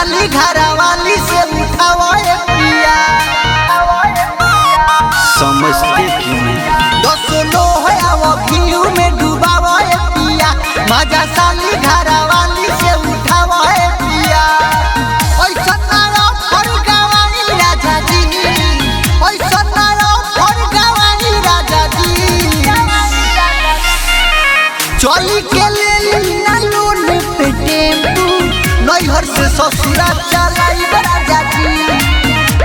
साली घरवाली से उठावे पिया समझते क्यों नहीं? दसो है वो घीव में डुबावे पिया मजा साली घरवाली से उठावे पिया ऐसा नारा फर गवानी राजा जी ऐसा नारा फर गवानी राजा जी चली के ले ना लोन पे टेम्पू नैहर से ससुरा चलाई राजा जी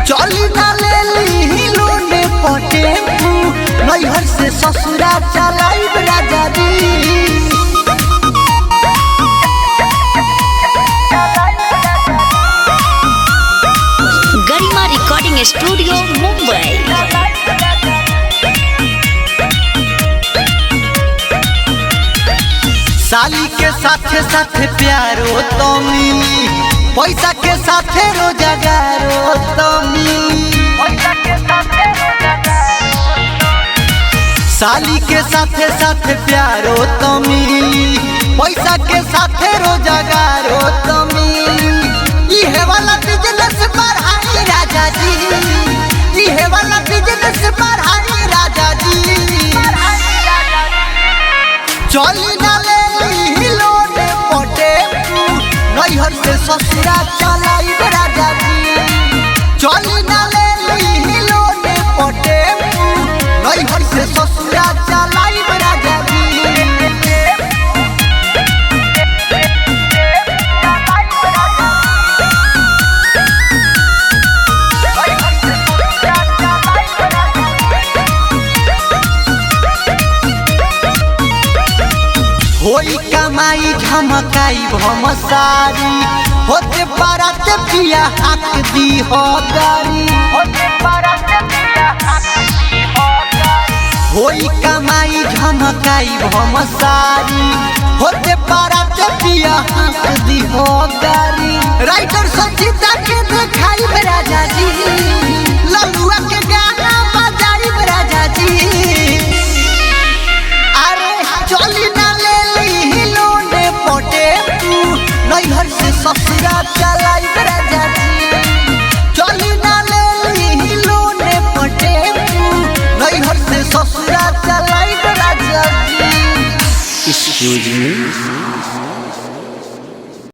चली ना ले ली लोन पे टेम्पू नैहर से ससुरा चलाई राजा जी गरिमा रिकॉर्डिंग स्टूडियो मुंबई। साली के साथे साथे प्यारो तो मिली पैसा के साथे रोजगारो तो मिली साली के साथे साथे प्यारो तो मिली पैसा के साथे रोजगारो तो मिली इहे वाला बिजनेस बढ़ाई राजा जी इहे वाला बिजनेस बढ़ाई राजा जी चली ना ले लोन पटे नैहर से ससुरा चलाई राजा जी चली ना ले लोन पटे नैहर से ससुरा चलाई राजा जी होई कमाई झमकाई भमसारी होते बारात पिया हाक दी हो गारी होई कमाई झमकाई भमसारी होते बारात पिया हाक दी हो गारी राइटर संजीता के देखाई राजा जी ललुआ के गाना बजाई राजा जी अरे चली ना नैहर से ससुरा चलाई राजा जी चली ना ले लोन पटे नैहर से ससुरा चलाई राजा जी एक्सक्यूज मी।